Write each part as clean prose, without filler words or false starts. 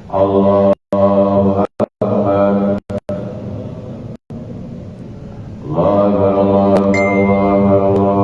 Allahu Akbar. Allahu Akbar, Allahu Akbar,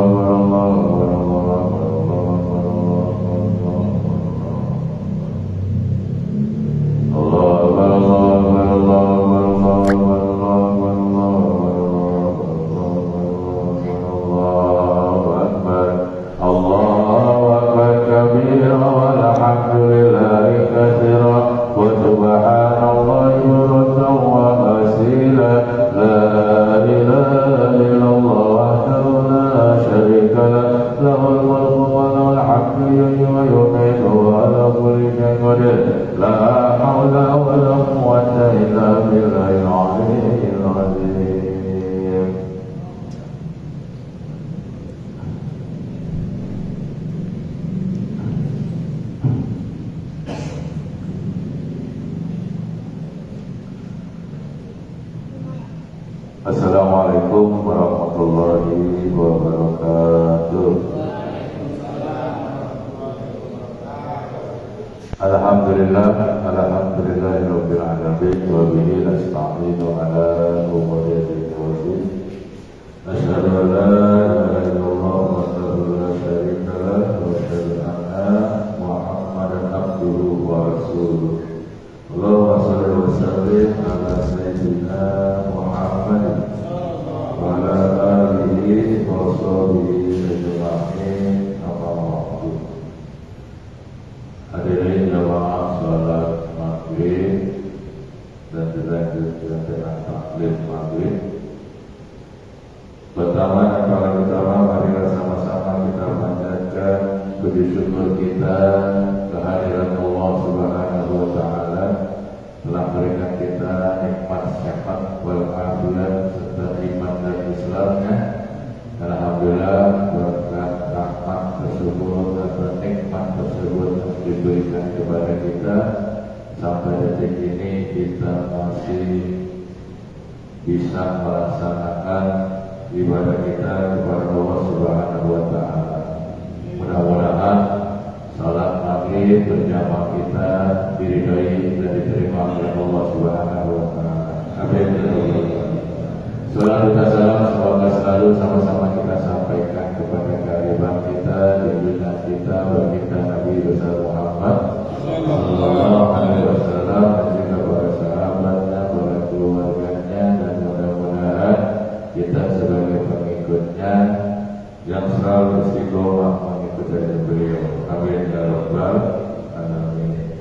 Allahu Akbar, Allahu Akbar kabira walhamdulillahi katsira wa subhanallahi bukratan wa asila. La ilaha illallah wahdahu la syarika lah, lahul mulku wa lahul hamdu yuhyi wa yumiitu wa ala kulli syai'in qadir. La haula wa la quwwata illa billahil aliyyil azim. Assalamualaikum warahmatullahi wabarakatuh. Alhamdulillahirabbil alamin wa bihi nasta'inu ala umuri din. Asyhadu an la ilaha illallah wahdahu la syarika lah wa asyhadu anna Muhammadan abduhu wa rasuluh. Allahumma shalli wa sallim ala sayyidina Muhammad wa ala alihi wa sahbihi ajma'in. Amma ba'du. Hadirin jamaah salat maghrib dan dilanjutkan dengan taklim maghrib. Pertama yang paling utama, marilah sama-sama kita panjatkan puji syukur kita kehadiran Allah Subhanahu wa Ta'ala telah berikan kita nikmat sehat wal afiat serta iman dan Islamnya. Alhamdulillah berkat rahmat tersebut atau nikmat tersebut yang diberikan kepada kita sampai detik ini kita masih bisa melaksanakan ibadah kita kepada Allah Subhanahu wa Ta'ala. Mudah-mudahan salat maghrib berjamaah kita diridhai dan diterima oleh Allah Subhanahu wa Ta'ala. Amin. Salam dan salam semoga selalu sama-sama kita sampaikan kepada kerabat kita, junjungan kita, baginda Nabi besar Muhammad sallallahu alaihi wasallam, dan juga para sahabatnya, para keluarganya, dan mudah-mudahan kita sebagai pengikutnya yang selalu istiqomah mengikuti beliau. Amin ya rabbal alamin.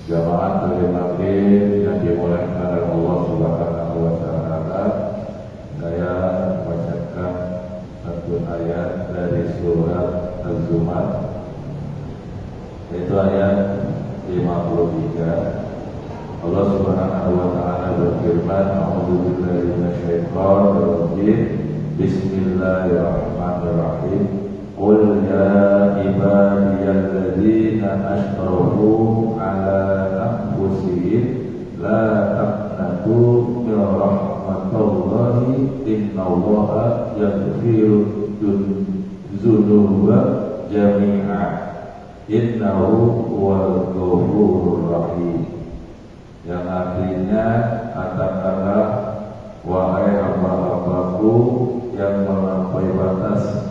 Jamaah taklim maghrib yang dimulakan oleh Allah Subhanahu wa Ta'ala, saya bacakan satu ayat dari surat Az-Zumar, yaitu ayat 53. Allah Subhanahu wa Ta'ala berfirman, A'udzubillahi minasyaitonir rajim. Bismillahirrahmanirrahim. Qul ya ibadiyalladzina asrafu ala anfusihim la taqnatu min rahmatillahi innallaha yaghfiru dzunuba jami'a innahu huwal ghafurur rahim. Yang artinya, katakanlah wahai hamba-hambaku yang melampaui batas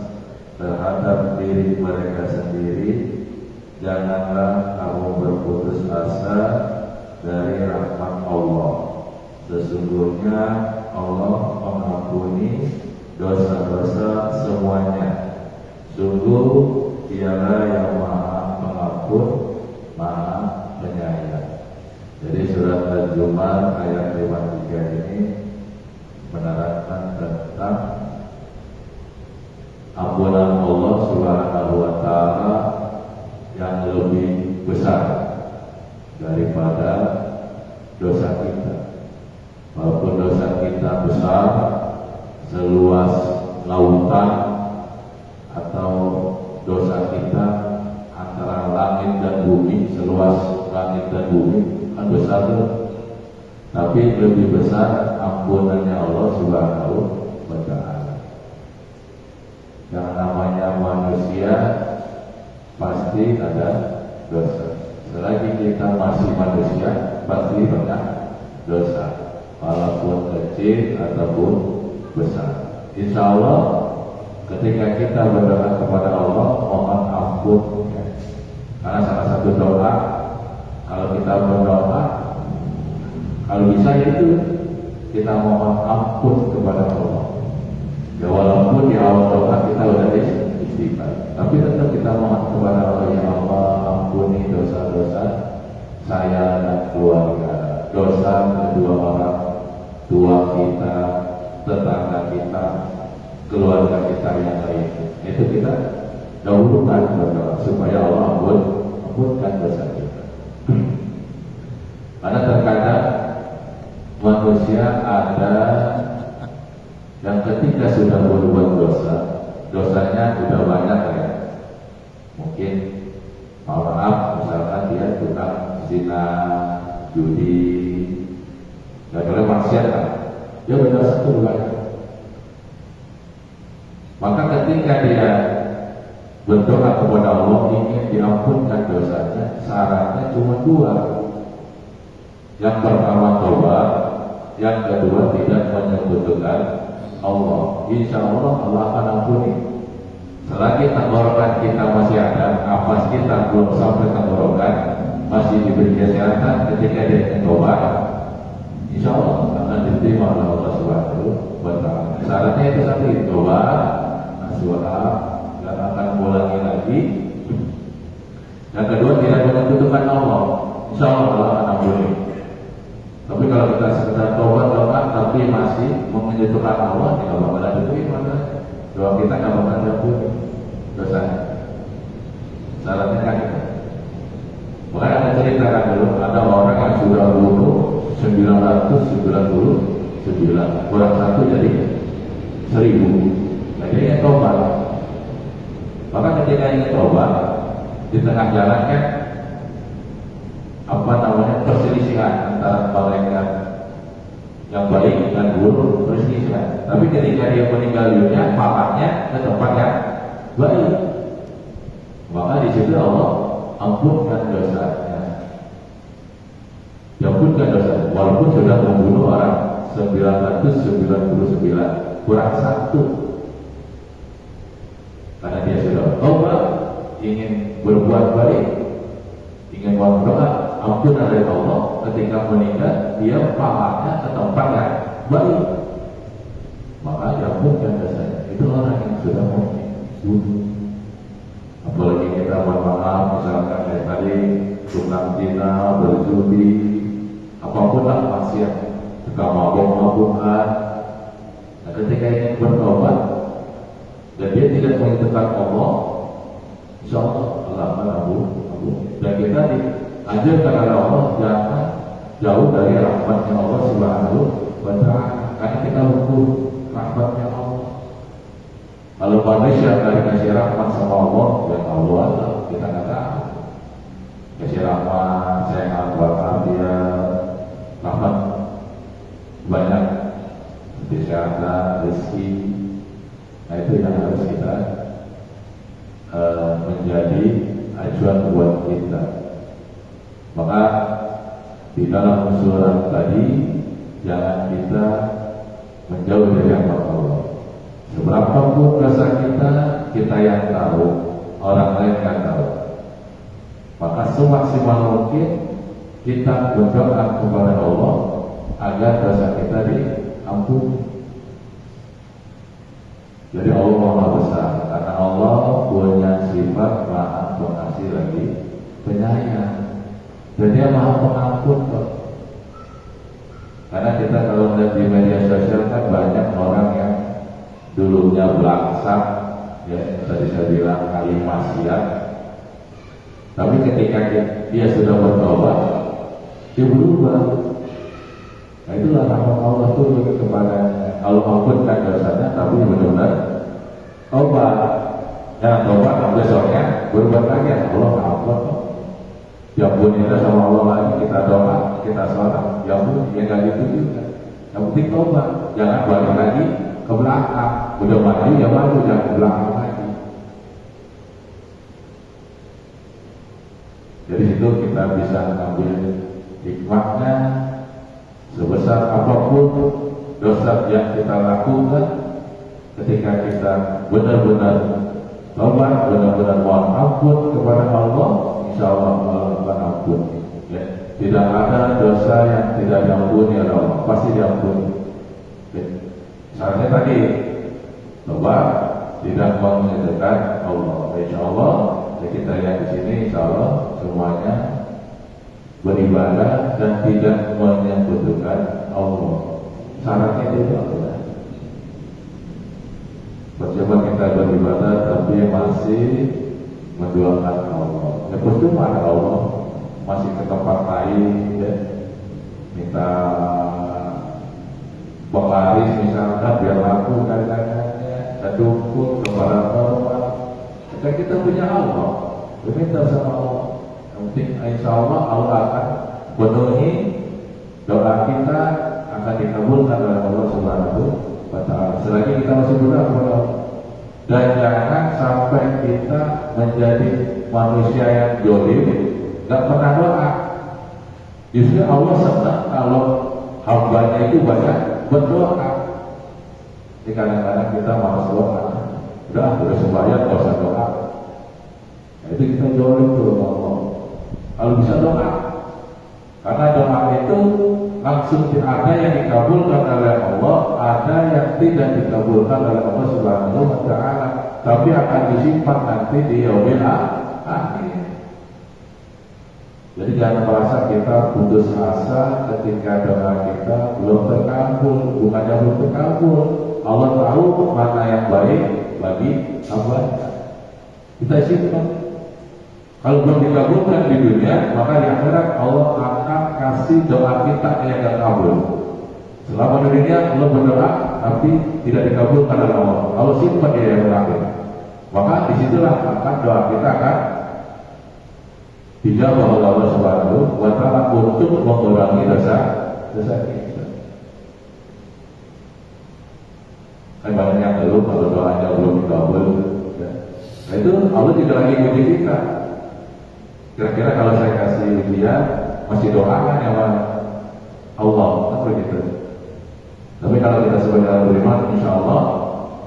terhadap diri mereka sendiri, janganlah kamu berputus asa dari rahmat Allah. Sesungguhnya Allah mengampuni dosa-dosa semuanya. Sungguh Dialah yang Maha Pengampun, Maha Penyayang. Jadi surat Az-Zumar ayat 53 ini menerangkan tentang ampunan Allah Subhanahu wa Ta'ala yang lebih besar daripada dosa kita. Walaupun dosa kita besar seluas lautan, atau dosa kita antara langit dan bumi, seluas langit dan bumi, kan besar tuh. Tapi lebih besar ampunannya Allah Subhanahu wa Ta'ala. Yang namanya manusia pasti ada dosa. selagi kita masih manusia pasti pernah dosa, walaupun kecil ataupun besar. Insya Allah ketika kita berdoa kepada Allah mohon ampun ya. Karena salah satu doa kalau kita berdoa, kalau bisa itu kita mohon ampun kepada Allah. Ya walaupun di awal doa kita udah istighfar, tapi tetap kita mohon kepada Allah, ya Allah ampuni dosa-dosa saya dan keluarga, dosa kedua orang tua kita, tetangga kita, keluarga kita yang lain. Itu kita dahulukan berdoa supaya Allah ampunkan dosa kita. Karena terkadang manusia ada yang ketika sudah berbuat dosa, dosanya sudah banyak ya. Mungkin maaf misalkan dia tukang zina, judi, dan oleh maksiat kan, dia berdosa itu banyak. Maka ketika dia berdoa kepada Allah ingin diampunkan dosanya, syaratnya cuma dua. Yang pertama taubat, yang kedua tidak menyekutukan Allah. Insya Allah Allah akan ampuni. Selagi tenggorokan kita masih ada, nafas kita belum sampai tenggorokan, masih diberi kesehatan, ketika dia taubat, insya Allah akan diterima oleh Allah Subhanahu wa Ta'ala. Syaratnya itu satu, taubat, nasuha, dan akan ulangi lagi. Yang kedua tidak menyekutukan Allah. Insya Allah Allah akan ampuni. Tapi kalau kita sekedar taubat doa tapi masih menyekutukan Allah, tidak bakal diterima. Doa kita tidak bakal diampuni dosanya. Syaratnya kan itu. Makanya ada cerita kan dulu, ada orang yang sudah bunuh 999, kurang satu jadi 1000. Nah, dia ingin taubat. Maka ketika ingin taubat, di tengah jalan kan perselisihan antara malaikat yang baik dan buruk, perselisihan. Tapi ketika dia meninggal dunia, pamannya ke tempat yang baik. Maka di situ Allah ampunkan dosanya. Diampunkan dosa, walaupun sudah membunuh orang 999 kurang satu. Karena dia sudah taubat, ingin berbuat baik, ingin berdoa ampunan dari Allah, ketika meninggal dia pamannya ke tempat yang baik, maka diampunkan dosanya. Itu orang yang sudah membunuh. Apalagi kita mohon maaf, misalkan kayak tadi tukang zina, berjudi, apapun lah maksiat, tukang mabuk-mabukan. Nah, ketika ingin bertobat dan dia tidak mengikuti Allah, insya Allah Allah akan ampuni. Dan kita diajarkan oleh Allah jangan jauh dari rahmatnya Allah Subhanahu wa Ta'ala, karena kita butuh rahmatnya Allah. Kalau manusia dari kasih rahmat sama Allah, dan Allah kita nggak tahu. Kasih rahmat, sehat, walafiat, rahmat banyak, kesehatan, rezeki. Nah itu yang harus kita menjadi acuan buat kita. Maka di dalam surat tadi jangan kita menjauh dari rahmat Allah. Seberapa pun dosa kita yang tahu, orang lain yang tahu. Maka semaksimal mungkin kita berdoa kepada Allah agar dosa kita diampuni. Jadi Allah Maha Besar, karena Allah punya sifat Maha Pengasih lagi penyayang. Dan Dia Maha Pengampun kok. Karena kita kalau lihat di media sosial kan banyak orang yang dulunya belangsak, ya tadi saya bilang kali maksiat, tapi ketika dia sudah bertobat, dia berubah. Nah itulah rahmat Allah turun kepada Allah, ampunkan dosanya, tapi benar-benar tobat. Jangan tobat, besoknya berbuat lagi, Allah ampun. Diampuni sama Allah lagi, kita doa, kita sholat, ya ampun, ya nggak gitu juga. Yang penting tobat, jangan balik lagi ke belakang. Udah maju ya maju, jangan ke belakang lagi. Dari situ kita bisa mengambil hikmahnya. Sebesar apapun dosa yang kita lakukan, ketika kita benar-benar taubat, benar-benar mohon ampun kepada Allah, insya Allah Allah akan ampun. Ya. Tidak ada dosa yang tidak diampuni oleh Allah, pasti diampuni. Ya. Syaratnya tadi, taubat, tidak mengedekan Allah. Insya Allah kita lihat di sini, insya Allah semuanya beribadah dan tidak menyekutukan Allah. Syaratnya itu adalah percuma kita beribadah tapi masih menduakan Allah. Ya percuma ada Allah, masih ke tempat lain, ya. Minta penglaris misalkan biar laku dagangannya, dan dukun kepada orang. Kan kita punya Allah, meminta sama Allah. Yang penting insya Allah Allah akan penuhi doa kita, akan dikabulkan oleh Allah Subhanahu wa Ta'ala. Selagi kita masih berdoa kepada Allah. Dan jangan sampai kita menjadi manusia yang jolim, gak pernah doa. Justru Allah senang kalau hambanya itu banyak berdoa. Jadi kadang-kadang kita malas doa. Udah sembahyang gak usah doa. Nah, itu kita jolim tuh Allah. Kalau bisa doa, karena doa itu langsung ada yang dikabulkan oleh Allah, ada yang tidak dikabulkan oleh Allah Subhanahu wa Ta'ala, tapi akan disimpan nanti di yaumil akhir. Jadi jangan merasa kita putus asa ketika doa kita belum terkabul. Bukannya belum terkabul, Allah tahu mana yang baik bagi hamba. Kita simpan. Kalau belum dikabulkan di dunia, maka di akhirat Allah akan kasih doa kita yang gak kabul. Selama di dunia belum berdoa, tapi tidak dikabulkan oleh Allah. Allah simpan dia yang akhir. Maka disitulah akan doa kita akan dijawab oleh Allah Subhanahu wa Ta'ala untuk mengurangi dosa kita. Kan banyak yang ngeluh kalau doanya belum dikabul. Ya. Nah itu Allah tidak lagi uji kita. Kira-kira kalau saya kasih ujian masih doakan ya Allah, apa gitu. Tapi kalau kita sebagai beriman, insya Allah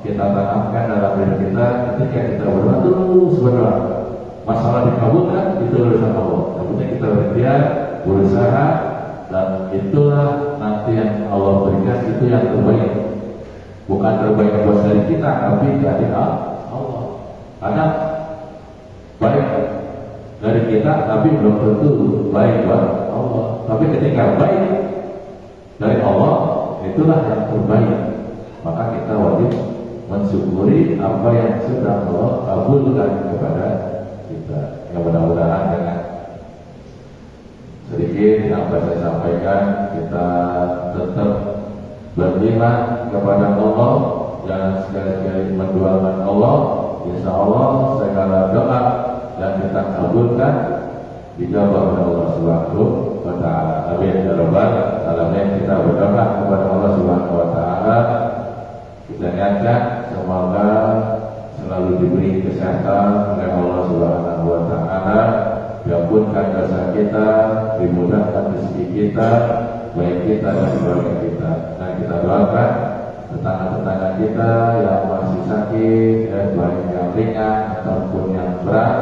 kita tanamkan dalam diri kita ketika kita berdoa terus berdoa. Masalah dikabulkan itu urusan Allah. Tentunya kita berikhtiar, berusaha, dan itulah nanti yang Allah berikan itu yang terbaik. Bukan terbaik buat diri kita, tapi dari Allah. Karena baik dari kita, tapi belum tentu baik buat Allah. Tapi ketika baik dari Allah, itulah yang terbaik. Maka kita wajib mensyukuri apa yang sudah Allah kabulkan kepada kita. Yang mudah-mudahan dengan sedikit yang saya sampaikan, kita tetap beriman kepada Allah, jangan sekali-kali menduakan Allah. Insya Allah segala doa yang kita kabulkan dijawab oleh Allah Subhanahu wa Ta'ala. Amin ya rabbal alamin. Kita berdoa kepada Allah Subhanahu wa Ta'ala, kita niatkan semoga selalu diberi kesehatan oleh Allah Subhanahu wa Ta'ala, diampunkan dosa kita, dimudahkan rezeki kita, baik kita dan keluarga kita. Dan kita doakan tetangga-tetangga kita yang masih sakit, baik yang ringan ataupun yang berat,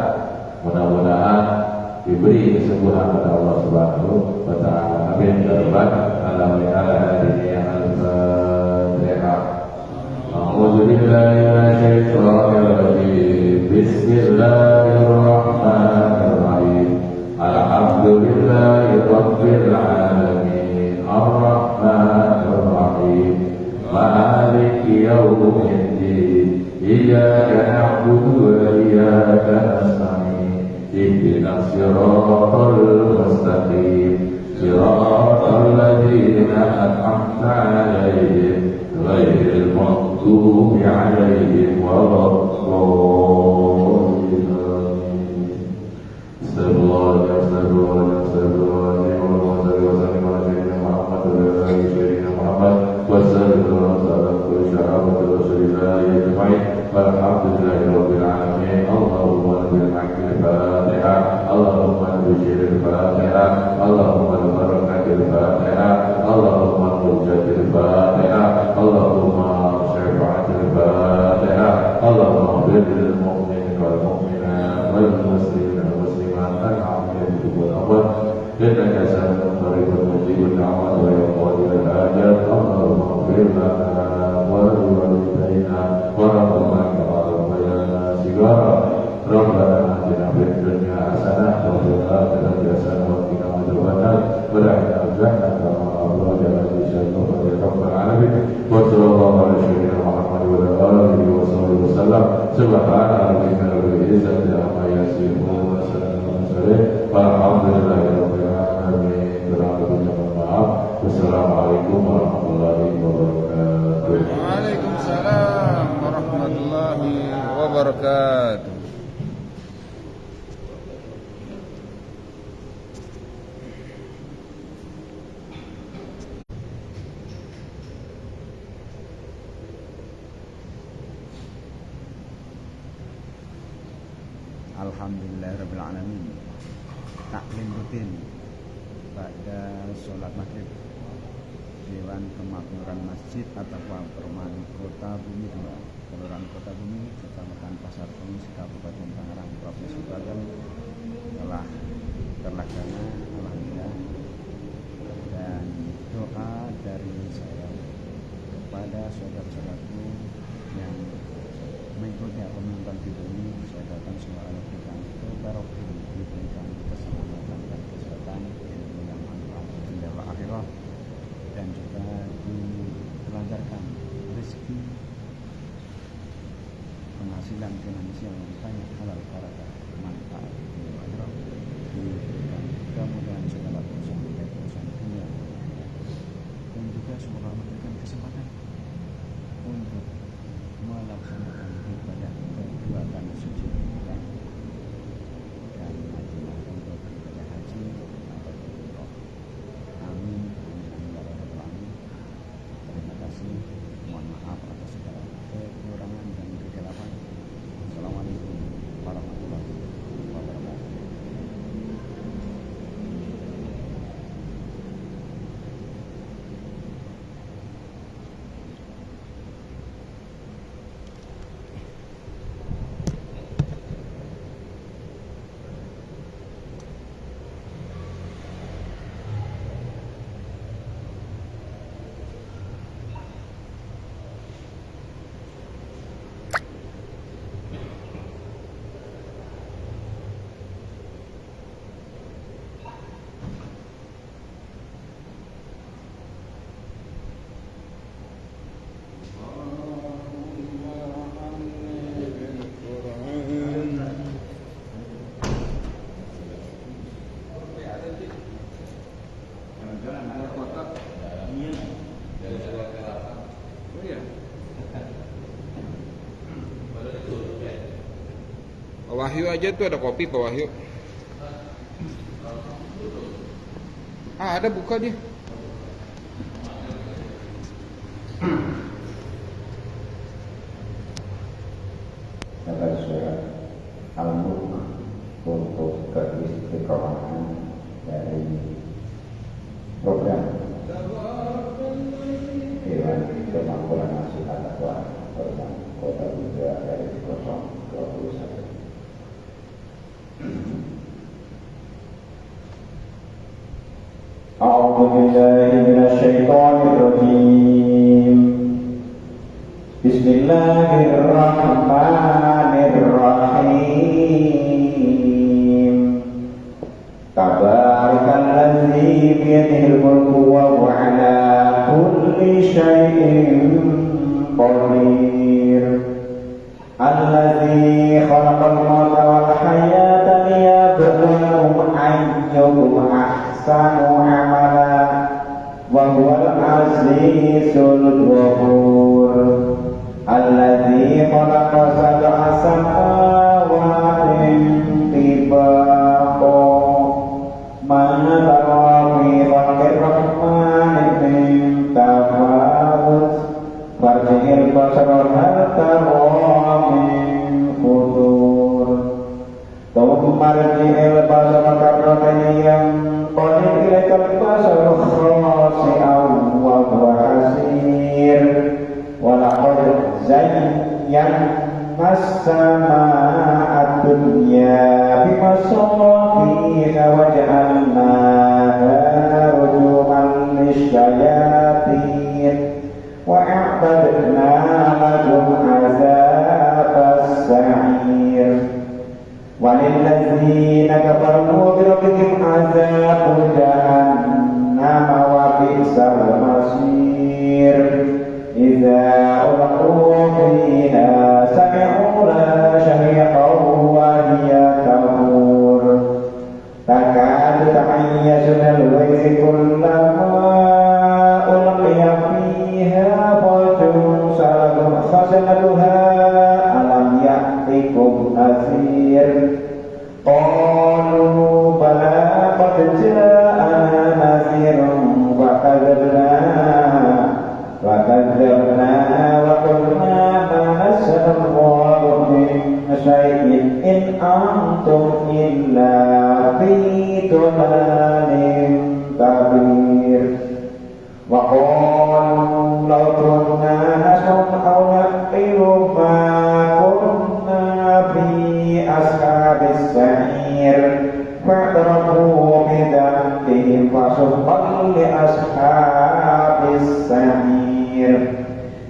mudah-mudahan diberi kesembuhan oleh Allah Subhanahu wa Ta'ala. Amin ya rabbal alamin. Al-Fatihah. A'udzu billahi minasyaitonir rajim. Bismillahirrahmanirrahim. Alhamdulillahi rabbil alamin. Ar-Rahmanir Rahim. Maliki yaumiddin. Iyyaka na'budu wa iyyaka nasta'in. Ihdinas siratal mustaqim. Siratal ladzina an'amta 'alaihim ghairil maghdubi 'alaihim waladdallin. Sallallahu alaihi wasallam. والمسلمين والمسلمات العافية في الأموات إنك سميع قريب مجيب الدعوات ويقضي الحاجات اللهم اغفر لنا ولوالدينا ورحمنا كما ربيانا صغارا ربنا آتنا في الدنيا حسنة وفي الآخرة حسنة وقنا عذاب النار وادخلنا الجنة مع أبرار العزيز رب العالمين وصلى الله على سيدنا محمد وعلى آله وصحبه وسلم سبحان ربك رب العزة عما يصفون وسلام على المرسلين والحمد لله رب العالمين. Maaf. Wassalamualaikum warahmatullahi wabarakatuh. Waalaikumsalam warahmatullahi wabarakatuh. Alhamdulillahirrabbilalamin. Taklim rutin pada sholat maghrib Dewan Kemakmuran Masjid At-Taqwa Perumahan Kota Bumi 2 Kelurahan Kota Bumi Kecamatan Pasar Kemis Kabupaten Tangerang Provinsi Banten telah terlaksana alhamdulillah, dan doa dari saya kepada saudara-saudaraku yang mengikuti atau menonton video ini, saya doakan semoga Allah berikan kebarokan, diberikan keselamatan dan kesehatan, ilmu yang manfaat dunia wa akhirah, dan juga dilancarkan rezeki, penghasilan finansial yang banyak, halal barakah, manfaat dunia wa akhirah, diberikan kemudahan segala urusan baik urusan dunia, dan juga semoga Allah berikan kesempatan untuk melaksanakan ibadah kedua tanah suci dan hajilah untuk ibadah haji atau umroh. Amin. Amin. Terima kasih. Mohon maaf atas segala kekurangan dan kegelapan. Assalamualaikum warahmatullahi wabarakatuh. Pak Wahyu aja tuh ada kopi Pak Wahyu. Ada buka dia. Agar surat Al-Mulk untuk keistiqomahan dari program Dewan Kemakmuran Masjid At-Taqwa Perumahan Kota Bumi dari 021. أعوذ بالله من الشيطان الرجيم. بسم الله الرحمن الرحيم. تبارك الذي بيده الملك وهو على كل شيء قدير. الذي خلق الموت والحياة ليبلوكم أيكم أحسن عملا وهو العزيز الغفور. الذي خلق سبع سماوات طباقا ما ترى في خلق الرحمن من تفاوت فارجع البصر هل ترى من فطور ثم ارجع البصر كرتين ينقلب إليك البصر خاسئا وهو حسير. ولقد زينا السماء الدنيا إلا في ضلال كبير وقالوا لو كنا نسمع أو نعقل ما كنا في أصحاب السعير فاعترفوا بذنبهم فسحقا لأصحاب السعير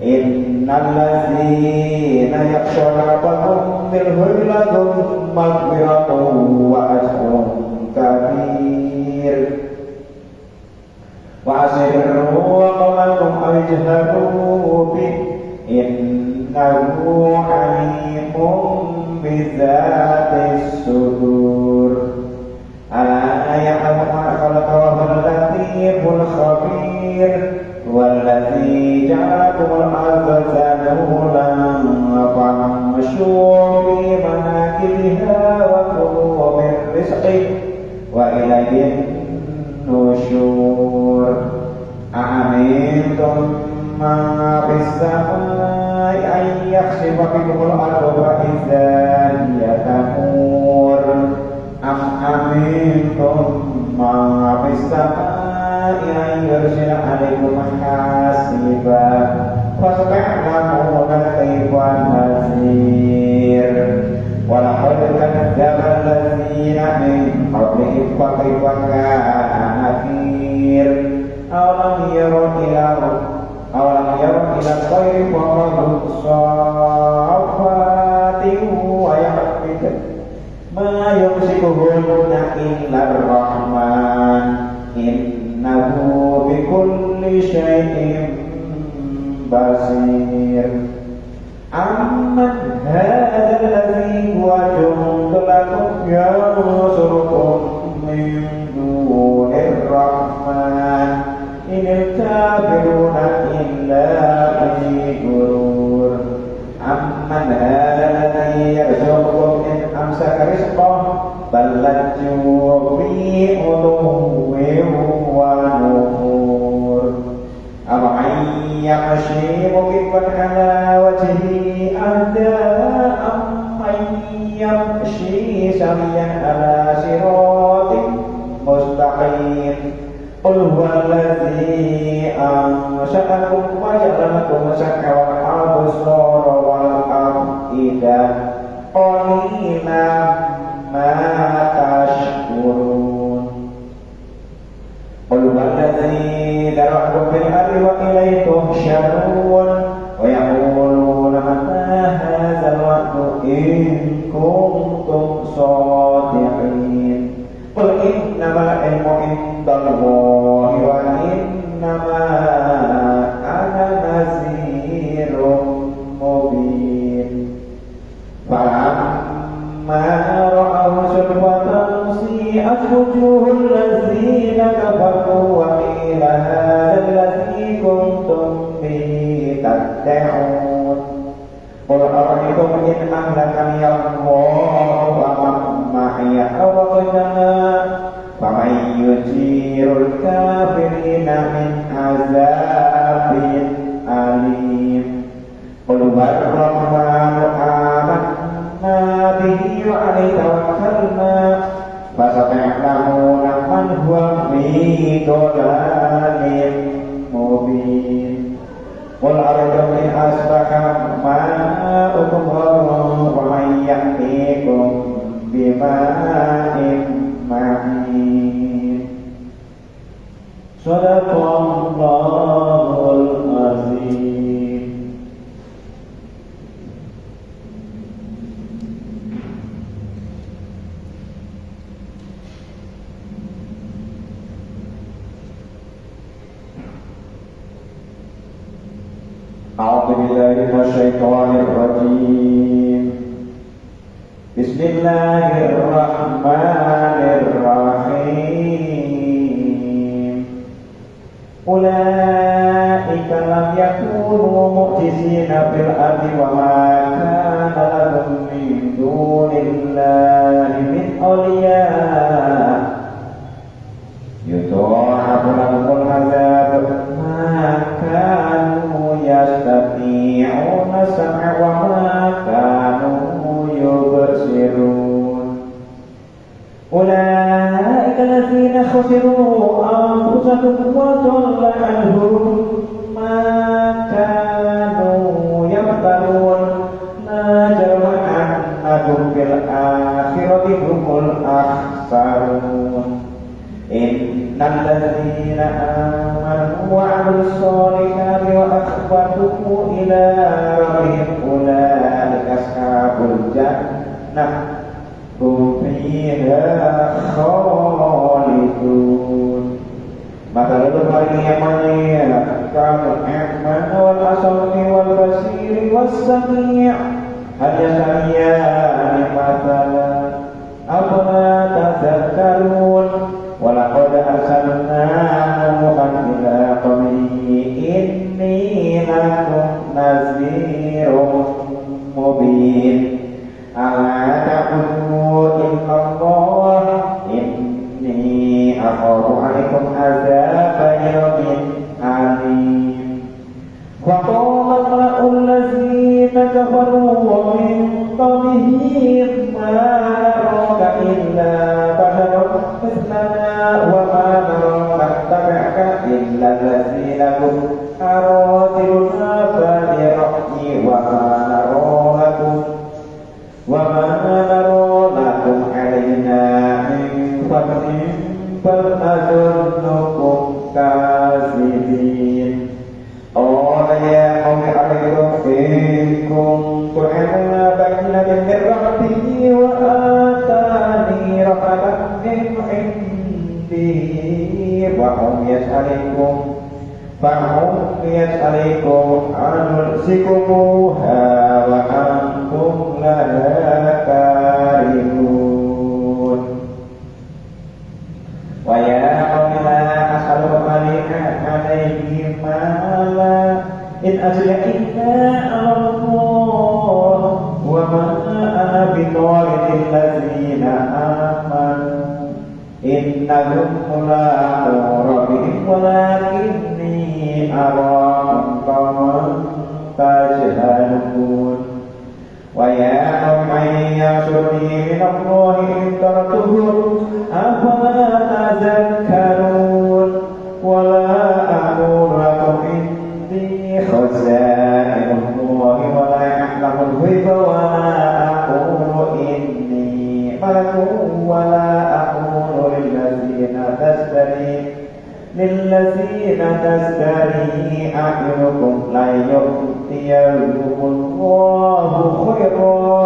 إن الذين يخشون ربهم بالهلة مغفرة وأجر كبير وأسروا قولكم أو اجهروا به إنه عليم بذات الصدور ألا يعلم ما خلق وهو اللطيف الخبير والذي جعلكم الأرض ذلولا فامشوا في مناكبها وكلوا من رزقه وإليه النشور أأمنتم من في السماء أن يخسف بكم الأرض فإذا هي تمور أم أمنتم من في السماء أن يرسل عليكم حاسبا فستعلمون كيف نذير ولقد كذب الذين من قبلهم فكيف كان نكير أولم يروا إلى الطير فوقهم صافات ويحمد ما يمسكهن إلا الرحمن إنه بكل شيء بصير أمن هذا الذي هو جند لكم ينصركم من دون الرحمن إن الكافرون إلا في غرور أمن هذا الذي يرزقكم إن أمسك رزقه بل لجوا في عتو ونفور أفمن يمشي مكبا على وجهه أهدى أمن يمشي سويا على صراط مستقيم قل هو الذي أنشأكم وجعل لكم السمع والأبصار والأفئدة قليلا ما تشكرون قل هو الذي ذرأكم في الأرض وإليه تحشرون ويقولون متى هذا الوعد إن كنتم صادقين قل إنما العلم عند الله وإنما أنا نذير مبين فلما رأوا زلفة سيئت وجوه الذين كفروا وقيل هذا الذي كنتم به تدعون قل أرأيتم إن أهلكني الله ومن معي أو غيرنا فمن يجير الكافرين من عذاب أليم قل هو الرحمن آمنا به وعليه توكلنا فستعلمون من هو في ضلال مبين قل أرأيتم إن أصبح ماؤكم غورا ومن يأتيكم بماء معين صدق الله العظيم. أعوذ بالله من الشيطان الرجيم. بسم الله الرحمن الرحيم. أولئك لم يكونوا معجزين في الأرض وما كان لهم من دون الله من أولياء يضاعف لهم العذاب ما كانوا يستطيعون السمع وما كانوا يبصرون أولئك الذين خسروا أنفسهم وضل عنهم ما كانوا يفترون لا جرم أنهم في الآخرة هم الأخسرون إن الذين آمنوا وعملوا الصالحات وأخبتوا إلى ربهم أولئك أصحاب الجنة هم فيها خالدون مثل الذين كالأعمى والأصم والبصير والسميع هل يستويان مثلا أفلا تذكرون ولقد أرسلنا نوحا إلى قومه إني لكم نذير مبين ألا تعبدوا إلا الله إني أخاف عليكم عذاب يوم عليم وقال الملأ الذين كفروا من قومه ما نراك إلا بشرا مثلنا وما نراك اتبعك إلا الذين هم أراذلنا بادي الرأي وما نرى لكم علينا من فضل بل نظنكم كاذبين قال يا قوم أرأيتم إن كنت على بينة من ربي وآتاني رحمة من عنده فهم يسألكم أن نلزمكموها وأنتم لها كارهون ويا قوم لا أسألكم عليه مالا إن أجري إلا على الله وما أنا بطارد الذين آمنوا إنهم ملاقو ربهم ولكني أراكم قوما تجهلون ويا قوم من ينصرني من الله إن تركتهم أفلا تذكرون ولا أقول لكم إني خزائن الله ولا أعلم الغيب ولا أقول إني ملك ولا أقول للذين تزدري أعينكم لن يؤتيهم الله خيرا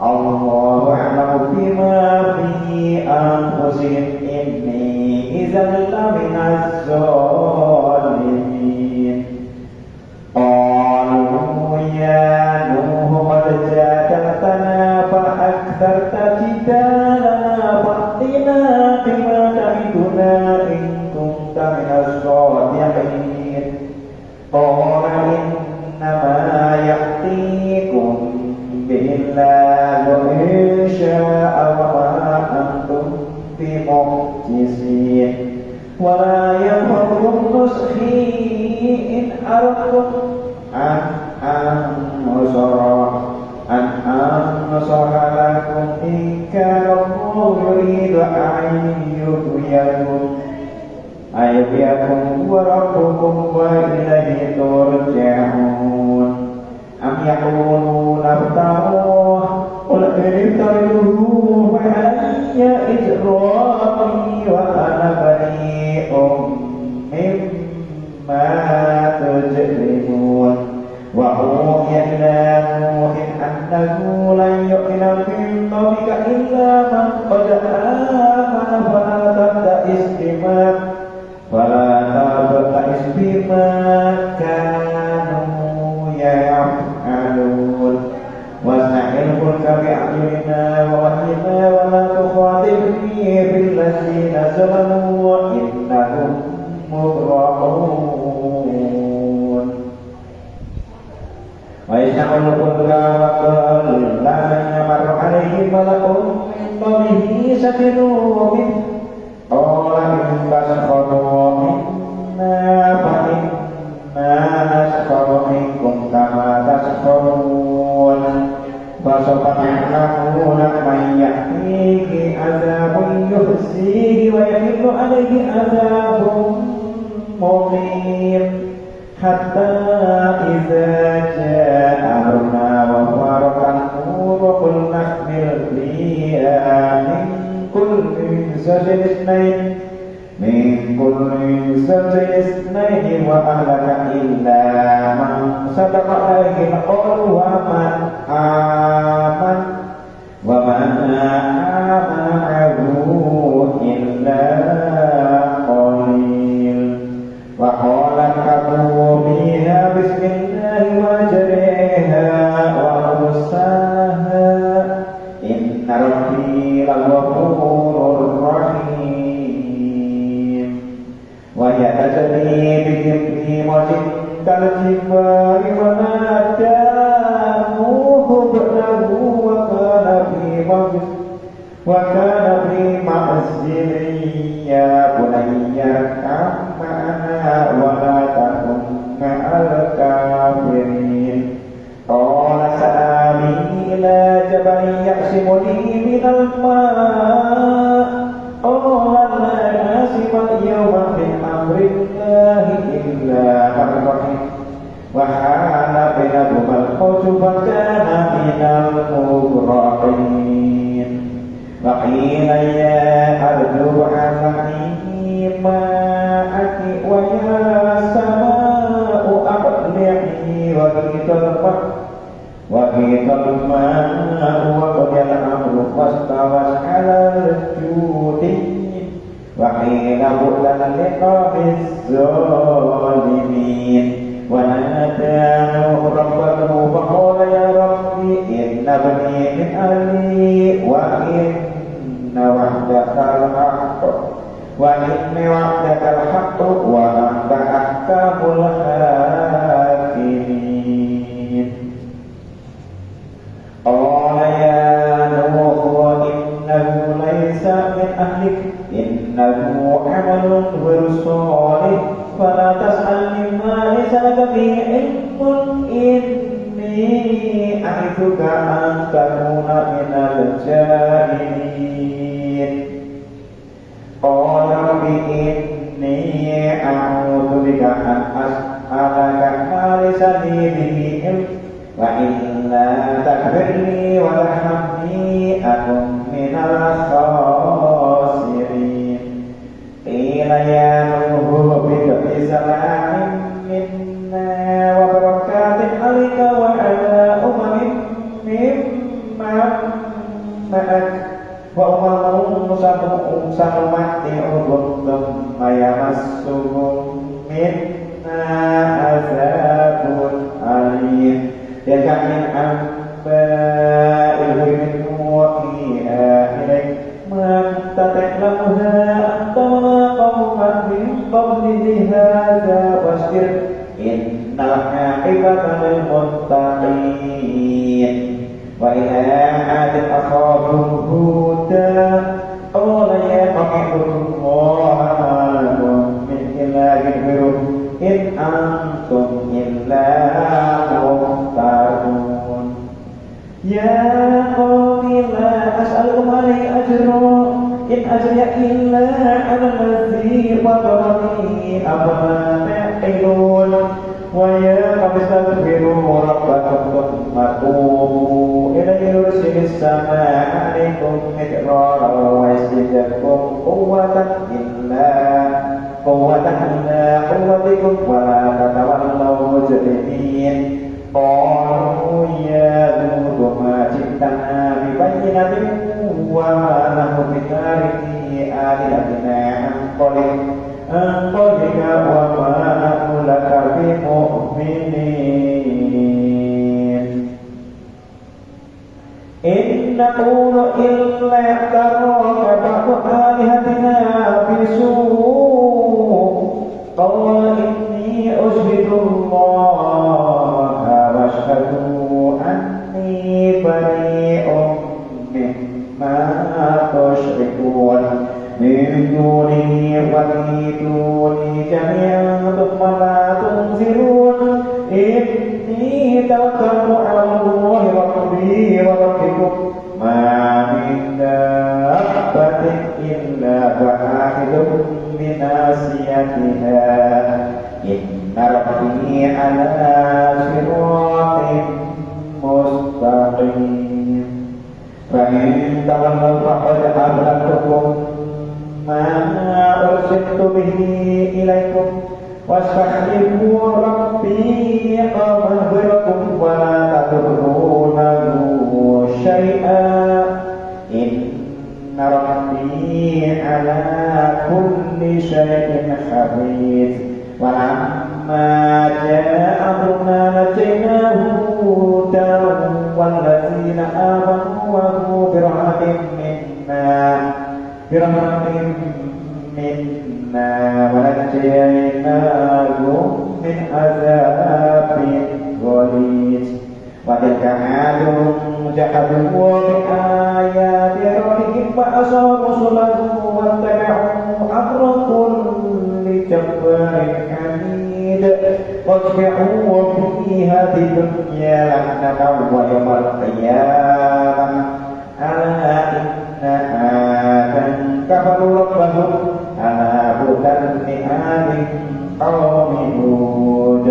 الله أعلم بما في أنفسهم إني إذا لمن الظالمين قالوا يا نوح قد جادلتنا فأكثرت جدالنا فأتنا بما تعدنا إن كنت من الصادقين قال إنما يأتيكم به الله إن شاء وما أنتم بمعجزين ولا يضركم نصحي إن أردتم أن أنصر لكم إن كان الله يريد أن يحييكم وربكم وإليه ترجعون أم يقولون افتروه قل إن افتريته فعلي إجرامي وأنا بريء مما تجرمون وأوحي إلى نوح أنه لن يؤمن من قومك إلا من قد آمن فلا تبتئس بما كانوا يفعلون واصنع الفلك بأعيننا ووحينا ولا تخاطبني في الذين ظلموا إنهم مغرقون ويصنع الفلك وكلما مر عليه ملأ من قومه سخروا منه قال إن تسخروا منا فإنا نسخر منكم كما تسخرون فسوف تعلمون من يأتيه عذاب زوج اثنين وأهلك إلا من صدق عليه القول ومن آمن معه إلا قليل وقال اركبوا فيها بسم الله وجريها ومرساها إن ربي لغفور رحيم وهي تجري بهم في موج كالجبال وناداه ابنه وكان في معزل يا بني اركب معنا ولا تكن مع الكافرين قال سآوي إلى جبل يعصمني من الماء قال لا عاصم اليوم من أمر الله إلا من رحم وحال بينهما الموج فكان من المغرقين وقيل يا أرض ابلعي ماءك ويا سماء أقلعي وغيض الماء وقضي الأمر واستوت على الجود وقيل بعدا لقوم الظالمين ونادى نوح ربه فقال يا رب إن ابني من أهلي وإن وعدك الحق وأنت أحكم الحاكمين قال يا نوح إنه ليس من أهلك إنه عمل غير صالح فلا تسألني ما ليس لك به علم إني أعظك أن تكون من الجاهلين قال رب إني أعوذ بك أن أسألك ما ليس لي به علم وإلا تغفر لي وارحمني أكن من الخاسرين قيل يا نوح اهبط بسلام منا وبركات عليك وعلى ممن معك وأمم سنمتعهم ثم يمسهم منا عذاب أليم تلك من أنباء الغيب نوحيها إليك ما أنت تعلمها أنت ولا قومك من قبل هذا واصبر إن العاقبة للمتقين وإلى عاد أخاهم هودا قال يا قوم اعبدوا الله ما لكم من إله غيره إن أنتم إلا مفترون يا قوم لا أسألكم عليه أجرا إن أجري إلا على الذي فطرني أفلا تعقلون ويا قوم استغفروا ربكم ثم توبوا إليه يرسل السماء عليكم مدرارا ويزدكم قوة إلا قوتكم ولا تتولوا مجرمين قالوا يا لوط ما جئتنا ببينة وما نحن بتاركي آلهتنا عن قولك وما نحن لك بمؤمنين إن نقول إلا اعتراك بعض آلهتنا بسوء قال إني أشهد الله واشهدوا أني بريء مما تشركون من دونه وكيدوني جميعا ثم لا تنزلون إني توكلت على الله ربي وربكم ما من دابة إلا فآخذ بناصيتها إن ربي على صراط مستقيم فإن تولوا فقد أبلغتكم على كل شيء حفيظ ولما جاء أمرنا نجينا هودا والذين آمنوا برحمة منا ونجيناهم من عذاب غليظ وتلك عاد جحدوا بآيات ربهم فعصوا رسله واتبعوا أمر كل جبار عنيد واتبعوا في هذه الدنيا لعنة ويوم القيامة ألا إن عادا كفروا ربهم ألا بؤسا لآل قوم هود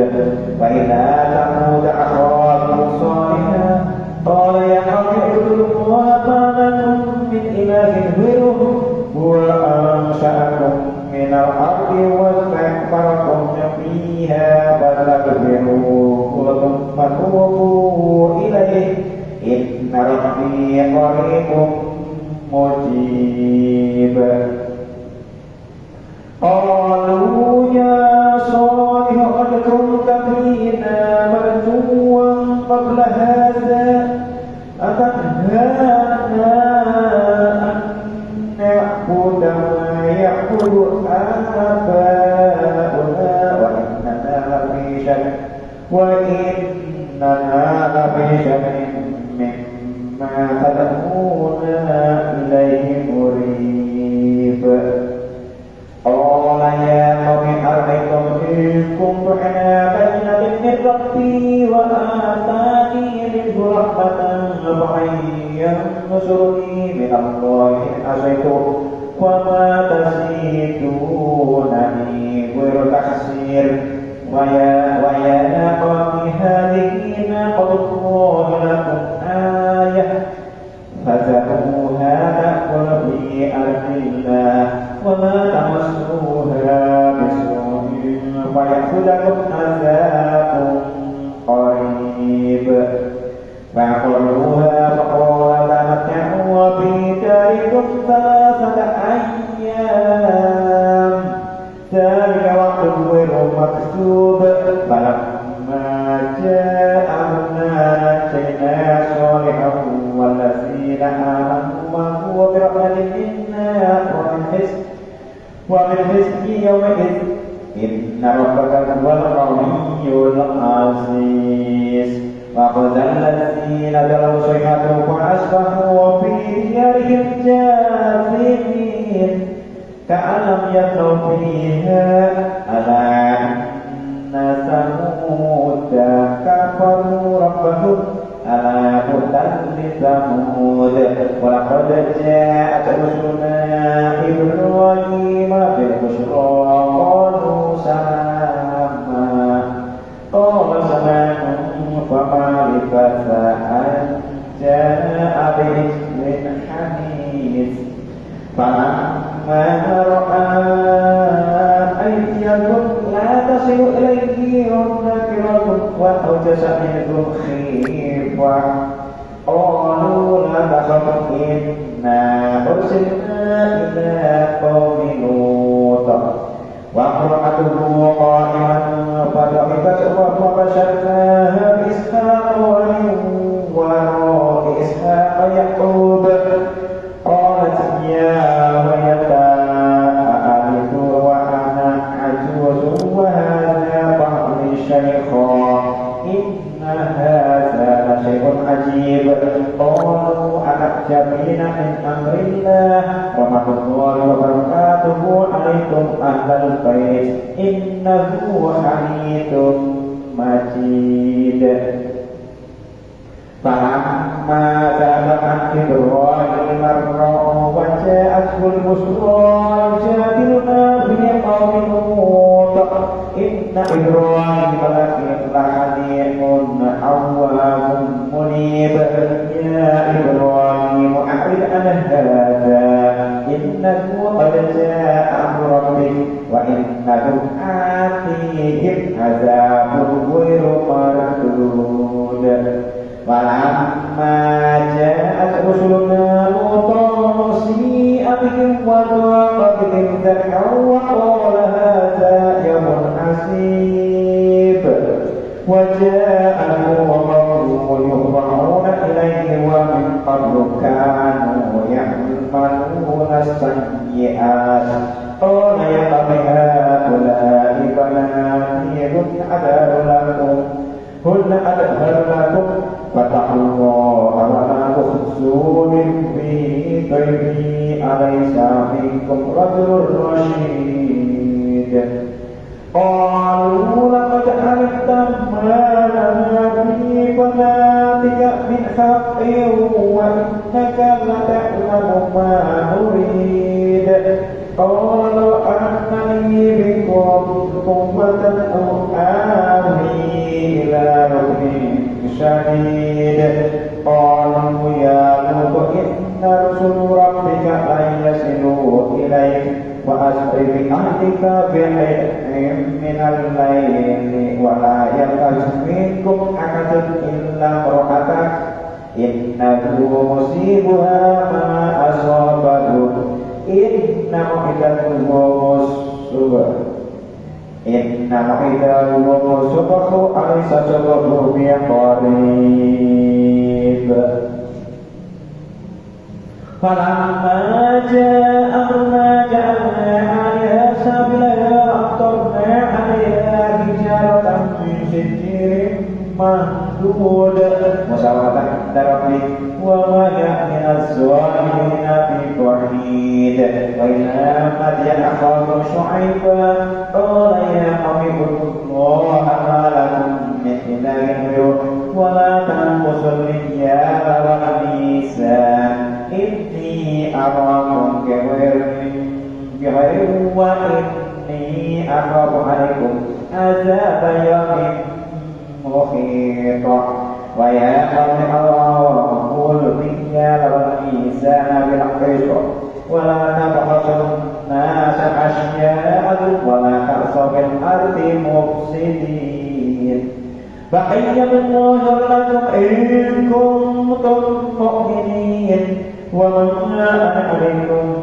وإلى ثمود أخاهم صالحا قال يا قوم اعبدوا الله ما لكم من إله غيره هو أنشأكم من الأرض واستكبرتم فيها فاستغفروه ثم توبوا إليه إن ربي قريب مجيب قالوا يا صالح قد كنت فينا مرجوا قبل هذا أتنهانا أن نعبد ما يعبد آباؤنا وإننا لفي شك مما تدعونا إليه مريب قال يا قوم أرأيتم إن كنت على بينة من ربي وآتاني منه رحمة فمن ينصرني من الله إن عصيته وما تزيدونني غير تحسير ويا قوم هذه ناقة الله لكم آية فذروها تأكل في أرض الله وما تمسوها بسوء فيأخذكم عذاب قريب فعقروها فقال تمتعوا في داركم 3 أيام ذلك وقت غير مكتوب فلما جاء أمرنا نجينا صالحا والذين آمنوا وهو برحمة منا ومن حزب يومئذ إن ربك هو القوي العزيز وأخذ الذين ظلموا صيحة فأصبحوا في ديارهم جاثمين كأن لم يغنوا فيها ألا إن ثمود كفروا ربهم ألا بعدا لثمود ولقد جاءت رسلنا إبراهيم بالبشرى قالوا سلاما قال سلام فما لبث أن جاء بعجل حنيذ فلما رأى أيديهم لا تصل إليه نكرة وأوجس منهم خيفة قالوا لا تخف إنا أرسلنا إلى قوم لوط وامرأته قائمة فضحكت فبشرناها بإسحاق ومن وراء إسحاق يعقوب قالت يا ويلتى أألد وأنا عجوز وهذا بعضي شيخا إن هذا لشيء عجيب قالوا أتعجبين من أمر الله ورحمة الله وبركاته عليكم أهل البيت إنه حميد مجيد فلما ذهب عن إبراهيم الروع وجاءته البشرى يجادلنا في قوم لوط إن إبراهيم لحليم أواب منيب يا إبراهيم أعرض عن هذا إنه قد جاء أمر ربك وإنهم آتيهم عذاب غير مردود ولما جاءت رسلنا لوطا سيء بهم وضاق بهم ذرعا وقال هذا يوم عسيب وجاءه وقومه يهرعون إليه ومن قبل كانوا يعملون السيئات قال يا قوم هؤلاء بناتي هن أدهر لكم فاتقوا الله ولا تخزوني في ضيفي أليس منكم رجل رشيد قالوا لقد علمت ما لنا في بناتك من حق وإنك لتعلم ما نريد قال لو أن لي بكم قوة أو آوي إلى ركن شديد قالوا يا لوط إن رسل ربك لن يصلوا إليك وأسر بأهلك بحيء من الليل ولا يلتفت منكم أحد إلا امرأتك إنه مصيبها ما أصابهم إن موعدهم الصبح أليس الصبح بقريب فلما جاء أمرنا جعلنا عليها سبيلا وأمطرنا عليها حجارة من سجيل مهدود مسومة عند ربك وما من الظالمين ببعيد وإلى مدين أخاهم شعيبا قال يا قوم اعبدوا الله ما لكم من إله غيره ولا تنقصوا المكيال والميزان إني أراكم بخير وإني أخاف عليكم عذاب يوم محيط ويا قوم أوفوا المكيال والميزان بالقسط ولا تبخسوا الناس أشياءهم ولا تعصوا في الأرض مفسدين فحيّ الله لكم إن كنتم مؤمنين وما أنا عليكم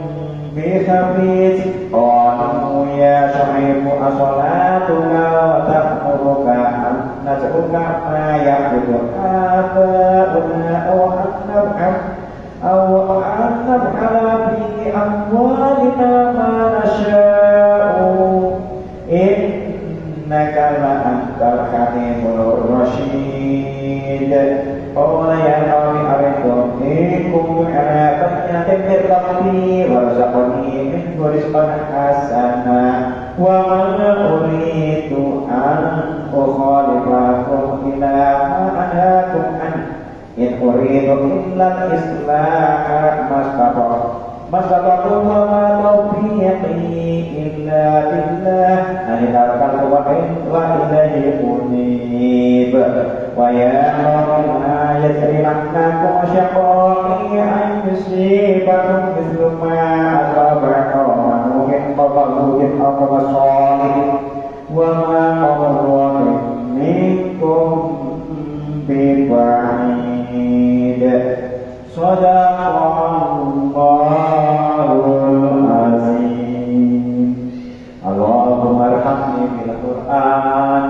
بخبيث قالوا يا شعيب أصلاتك وتأمرك أن نترك ما يعبد آباؤنا أو أن نفعل في أموالنا ما نشاء إنك لأنت الحكيم الرشيد قال يا قوم أريتم إن كنت على بينة من ربي وارزقني منه رزقا حسنا وما أريد أن أخالفكم إلى ما أنهاكم عنه إن أريد إلا الإصلاح ما استطعت وما توفيقي إلا بالله عليه توكلت وإليه أنيب ويا قوم لا يجرمنكم شقاقي أن يصيبكم مثل ما أصاب قوم نوح قبل قوم صالح وما قوم الله منكم ببعيد صدق الله العظيم اللهم ارحمني بالقرآن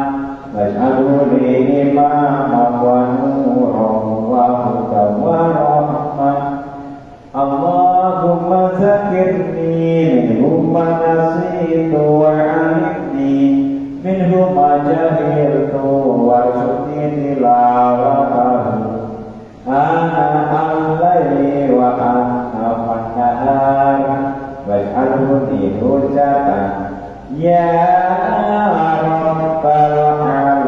واجعله لي إماما ونورا وهدى ورحمة اللهم ذكرني منه ما نسيت وعلمني منه ما جهلت وارزقني تلاوته آناء الليل وأطراف النهار واجعله لي حجة يا رب العالمين.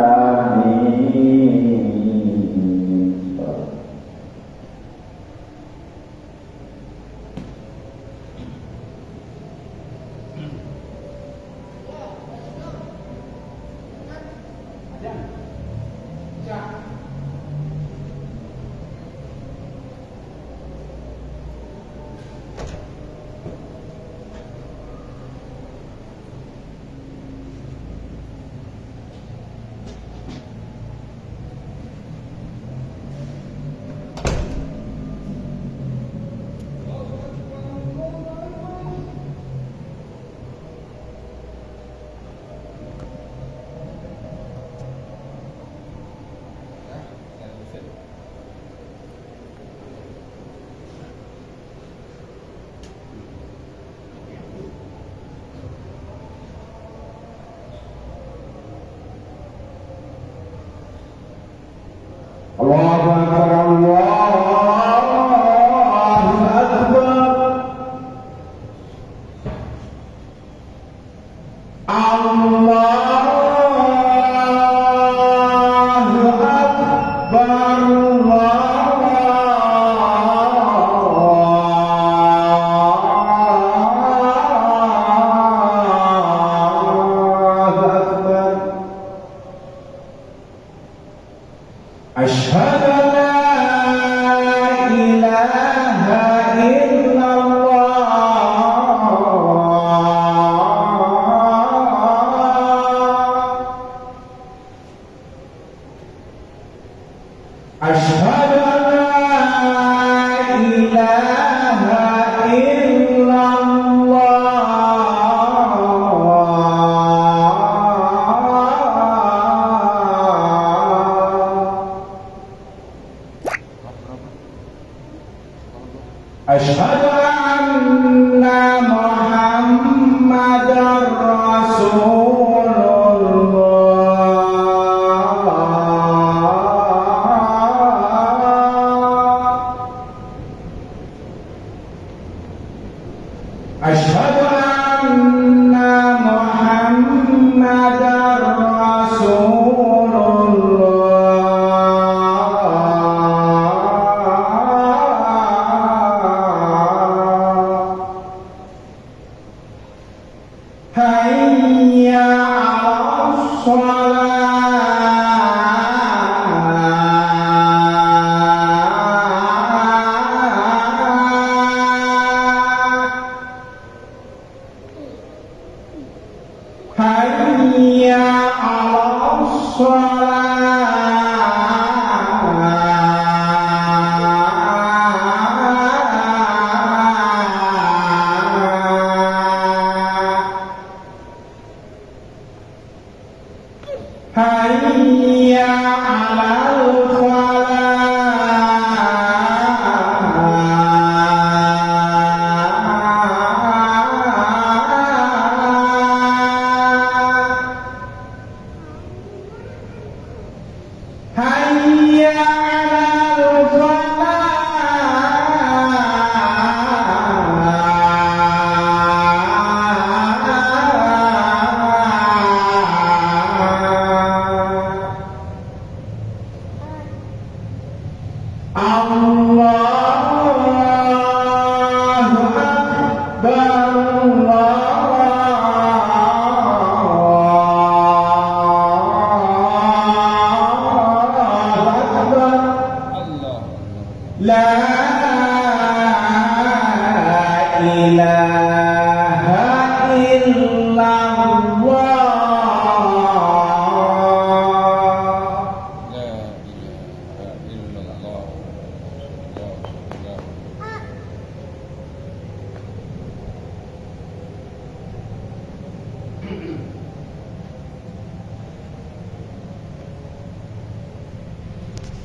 أشهد أن محمدا رسول الله أشهد أن محمدا رسول حي على الصلاة حي على الصلاة حي على الفلاح حي على الفلاح الله أكبر الله أكبر الله لا